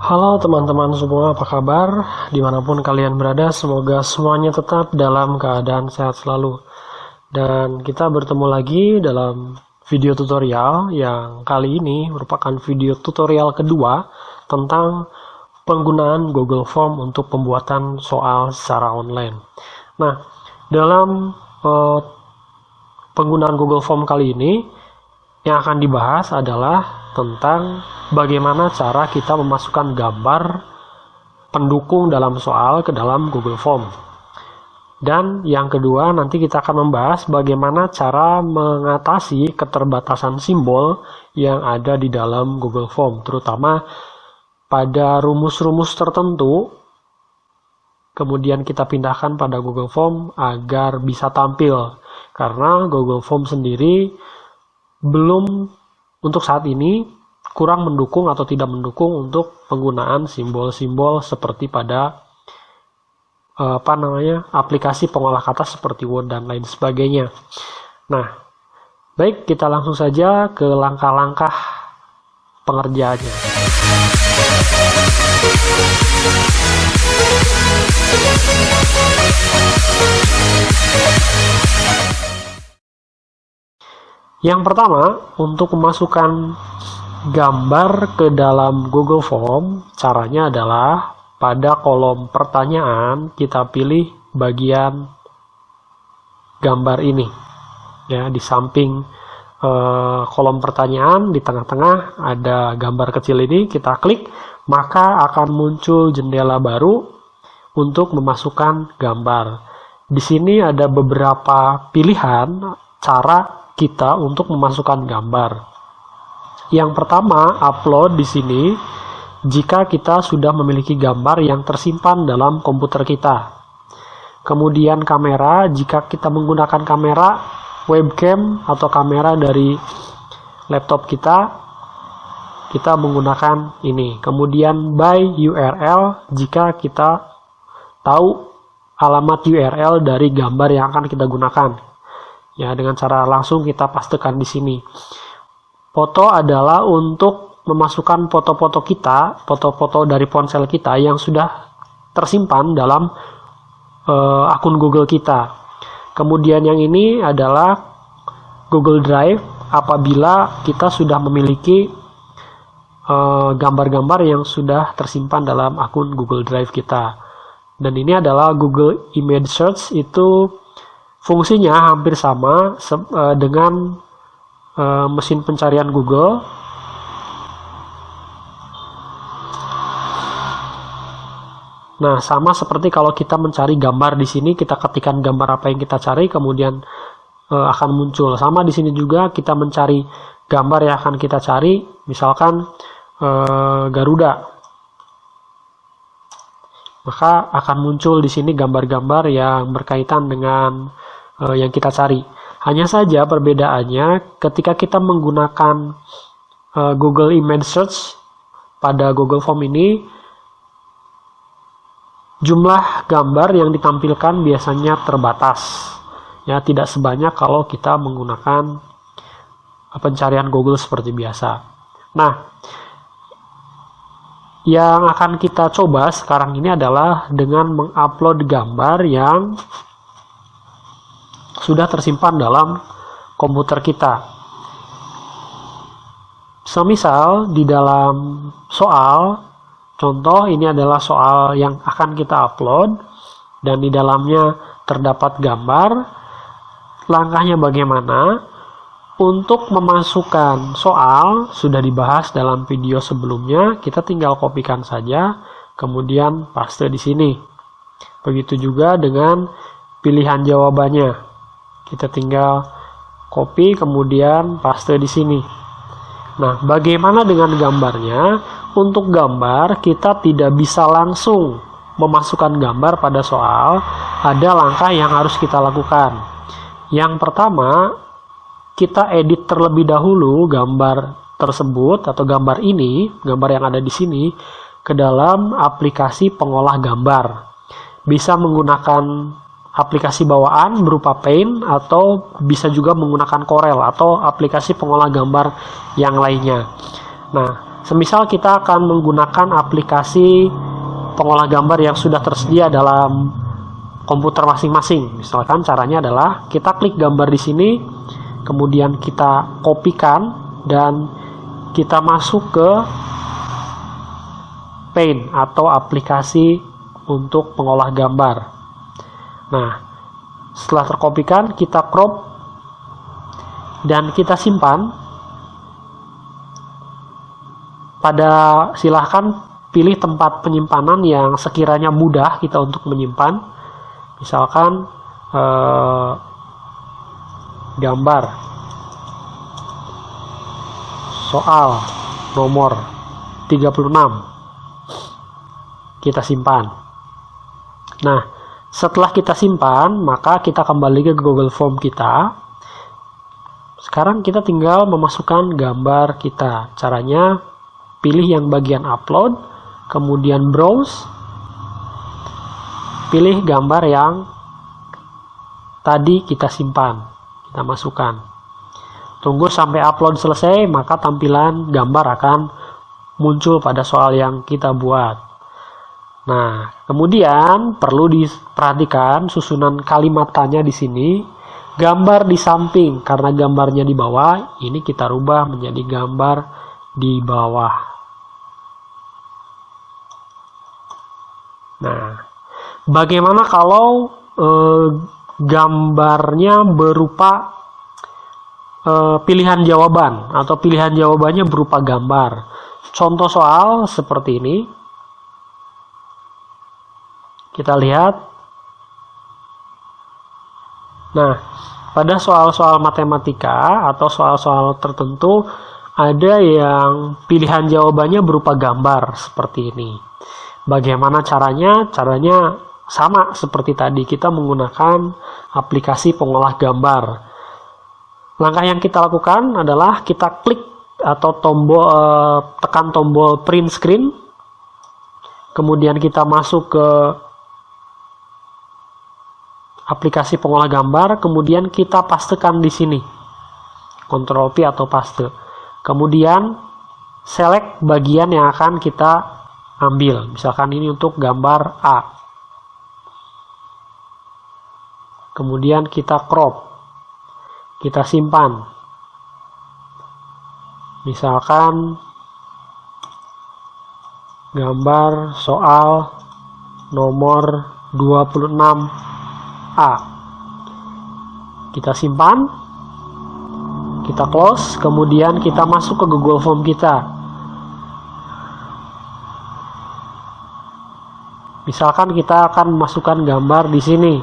Halo teman-teman semua, apa kabar? Dimanapun kalian berada, semoga semuanya tetap dalam keadaan sehat selalu. Dan kita bertemu lagi dalam video tutorial yang kali ini merupakan video tutorial kedua tentang penggunaan Google Form untuk pembuatan soal secara online. Nah, dalam penggunaan Google Form kali ini, yang akan dibahas adalah tentang bagaimana cara kita memasukkan gambar pendukung dalam soal ke dalam Google Form. Dan yang kedua, nanti kita akan membahas bagaimana cara mengatasi keterbatasan simbol yang ada di dalam Google Form, terutama pada rumus-rumus tertentu. Kemudian kita pindahkan pada Google Form agar bisa tampil, karena Google Form sendiri belum untuk saat ini kurang mendukung atau tidak mendukung untuk penggunaan simbol-simbol seperti pada aplikasi pengolah kata seperti Word dan lain sebagainya. Nah, baik, kita langsung saja ke langkah-langkah pengerjaannya. Yang pertama, untuk memasukkan gambar ke dalam Google Form, caranya adalah pada kolom pertanyaan kita pilih bagian gambar ini. Ya, di samping kolom pertanyaan di tengah-tengah ada gambar kecil ini, kita klik, maka akan muncul jendela baru untuk memasukkan gambar. Di sini ada beberapa pilihan cara kita untuk memasukkan gambar. Yang pertama, upload di sini jika kita sudah memiliki gambar yang tersimpan dalam komputer kita. Kemudian kamera, jika kita menggunakan kamera webcam atau kamera dari laptop kita menggunakan ini. Kemudian by URL, jika kita tahu alamat URL dari gambar yang akan kita gunakan. Ya, dengan cara langsung kita pastikan di sini. Foto adalah untuk memasukkan foto-foto kita, foto-foto dari ponsel kita yang sudah tersimpan dalam akun Google kita. Kemudian yang ini adalah Google Drive apabila kita sudah memiliki gambar-gambar yang sudah tersimpan dalam akun Google Drive kita. Dan ini adalah Google Image Search, itu fungsinya hampir sama dengan mesin pencarian Google. Nah, sama seperti kalau kita mencari gambar di sini, kita ketikkan gambar apa yang kita cari, kemudian akan muncul. Sama di sini juga kita mencari gambar yang akan kita cari, misalkan Garuda. Maka akan muncul di sini gambar-gambar yang berkaitan dengan yang kita cari. Hanya saja perbedaannya ketika kita menggunakan Google Image Search pada Google Form ini, jumlah gambar yang ditampilkan biasanya terbatas. Ya, tidak sebanyak kalau kita menggunakan pencarian Google seperti biasa. Nah, yang akan kita coba sekarang ini adalah dengan mengupload gambar yang sudah tersimpan dalam komputer kita. Semisal di dalam soal, contoh ini adalah soal yang akan kita upload dan di dalamnya terdapat gambar. Langkahnya bagaimana? Untuk memasukkan soal sudah dibahas dalam video sebelumnya, kita tinggal kopikan saja, kemudian paste di sini. Begitu juga dengan pilihan jawabannya. Kita tinggal copy kemudian paste di sini. Nah, bagaimana dengan gambarnya? Untuk gambar kita tidak bisa langsung memasukkan gambar pada soal, ada langkah yang harus kita lakukan. Yang pertama, kita edit terlebih dahulu gambar tersebut atau gambar ini, gambar yang ada di sini, ke dalam aplikasi pengolah gambar. Bisa menggunakan aplikasi bawaan berupa Paint atau bisa juga menggunakan Corel atau aplikasi pengolah gambar yang lainnya. Nah, Semisal kita akan menggunakan aplikasi pengolah gambar yang sudah tersedia dalam komputer masing-masing. Misalkan caranya adalah kita klik gambar di sini, kemudian kita kopikan dan kita masuk ke Paint atau aplikasi untuk pengolah gambar. Nah, setelah terkopikan kita crop dan kita simpan. Silahkan pilih tempat penyimpanan yang sekiranya mudah kita untuk menyimpan. Misalkan gambar soal nomor 36 kita simpan. Nah, setelah kita simpan, maka kita kembali ke Google Form kita. Sekarang kita tinggal memasukkan gambar kita. Caranya pilih yang bagian upload, kemudian browse, pilih gambar yang tadi kita simpan, kita masukkan. Tunggu sampai upload selesai, maka tampilan gambar akan muncul pada soal yang kita buat. Nah, kemudian perlu diperhatikan susunan kalimat tanya di sini. Gambar di samping, karena gambarnya di bawah, ini kita rubah menjadi gambar di bawah. Nah, bagaimana kalau gambarnya berupa pilihan jawaban atau pilihan jawabannya berupa gambar? Contoh soal seperti ini. Kita lihat. Nah, pada soal-soal matematika atau soal-soal tertentu ada yang pilihan jawabannya berupa gambar seperti ini. Bagaimana caranya? Caranya sama seperti tadi, kita menggunakan aplikasi pengolah gambar. Langkah yang kita lakukan adalah kita klik atau tekan tombol print screen, kemudian kita masuk ke aplikasi pengolah gambar, kemudian kita pastekan di sini, Ctrl P atau paste. Kemudian select bagian yang akan kita ambil, misalkan ini untuk gambar A. Kemudian kita crop, kita simpan. Misalkan gambar soal nomor 26A. Kita simpan, kita close, kemudian kita masuk ke Google Form kita. Misalkan kita akan masukkan gambar di sini.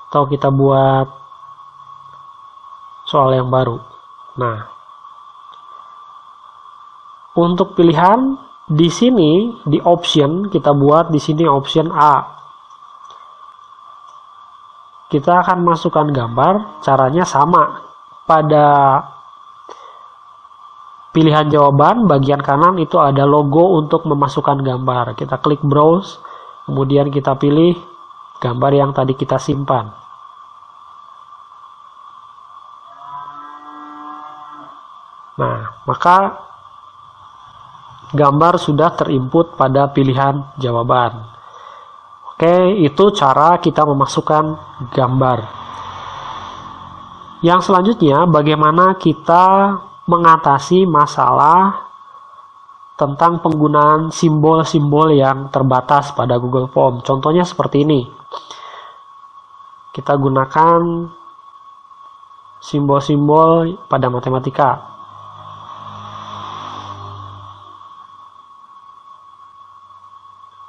Atau kita buat soal yang baru. Nah, untuk pilihan di sini di option kita buat di sini option A. Kita akan masukkan gambar, caranya sama. Pada pilihan jawaban bagian kanan itu ada logo untuk memasukkan gambar. Kita klik browse, kemudian kita pilih gambar yang tadi kita simpan. Nah, maka gambar sudah terinput pada pilihan jawaban. Oke, itu cara kita memasukkan gambar. Yang selanjutnya, bagaimana kita mengatasi masalah tentang penggunaan simbol-simbol yang terbatas pada Google Form. Contohnya seperti ini. Kita gunakan simbol-simbol pada matematika.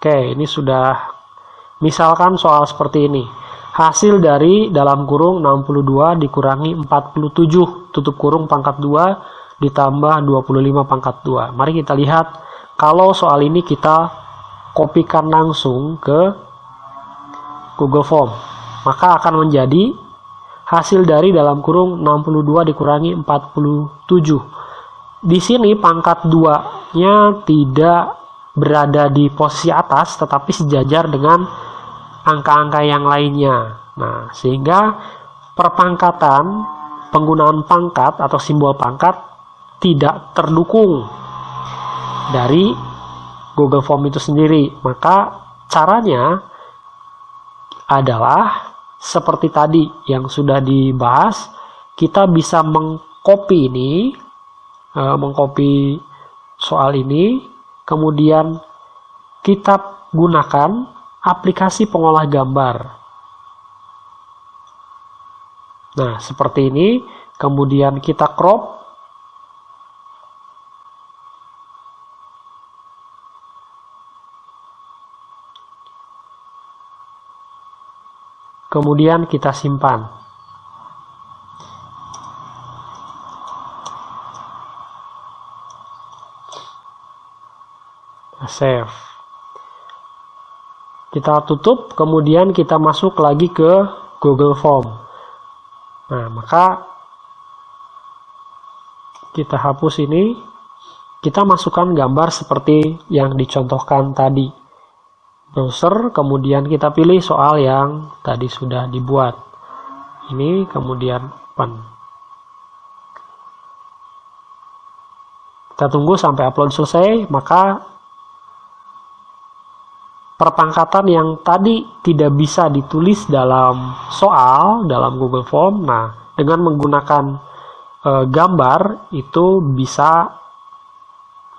Oke, ini sudah, misalkan soal seperti ini. Hasil dari dalam kurung 62 dikurangi 47 tutup kurung pangkat 2 ditambah 25 pangkat 2. Mari kita lihat kalau soal ini kita kopikan langsung ke Google Form. Maka akan menjadi hasil dari dalam kurung 62 dikurangi 47. Di sini pangkat 2-nya tidak berada di posisi atas tetapi sejajar dengan angka-angka yang lainnya. Nah, sehingga perpangkatan, penggunaan pangkat atau simbol pangkat tidak terdukung dari Google Form itu sendiri. Maka caranya adalah seperti tadi yang sudah dibahas, kita bisa mengcopy ini, mengcopy soal ini, kemudian kita gunakan aplikasi pengolah gambar. Nah, seperti ini, kemudian kita crop, kemudian kita simpan. Save. Kita tutup, kemudian kita masuk lagi ke Google Form. Nah, maka kita hapus ini, kita masukkan gambar seperti yang dicontohkan tadi. Browser, kemudian kita pilih soal yang tadi sudah dibuat. Ini, kemudian open. Kita tunggu sampai upload selesai, maka perpangkatan yang tadi tidak bisa ditulis dalam soal, dalam Google Form, nah dengan menggunakan gambar itu bisa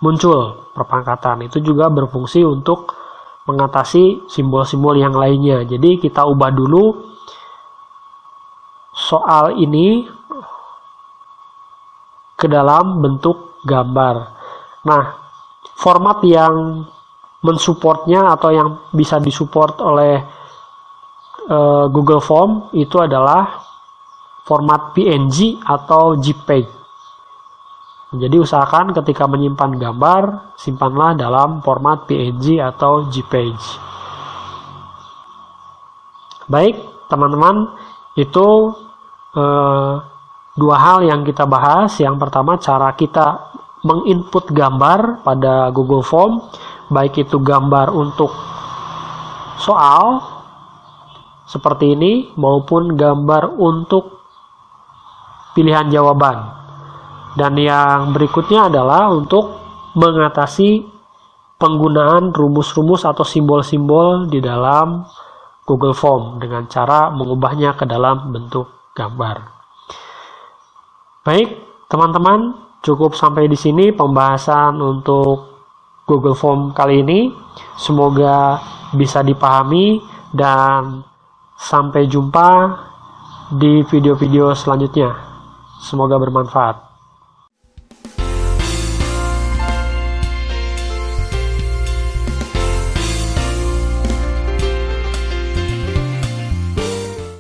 muncul perpangkatan. Itu juga berfungsi untuk mengatasi simbol-simbol yang lainnya. Jadi kita ubah dulu soal ini ke dalam bentuk gambar. Nah, format yang mensupportnya atau yang bisa disupport oleh Google Form itu adalah format PNG atau JPEG. Jadi usahakan ketika menyimpan gambar, simpanlah dalam format PNG atau JPEG. Baik, teman-teman, itu dua hal yang kita bahas. Yang pertama, cara kita menginput gambar pada Google Form, baik itu gambar untuk soal seperti ini maupun gambar untuk pilihan jawaban. Dan yang berikutnya adalah untuk mengatasi penggunaan rumus-rumus atau simbol-simbol di dalam Google Form dengan cara mengubahnya ke dalam bentuk gambar. Baik, teman-teman, cukup sampai di sini pembahasan untuk Google Form kali ini. Semoga bisa dipahami dan sampai jumpa di video-video selanjutnya. Semoga bermanfaat.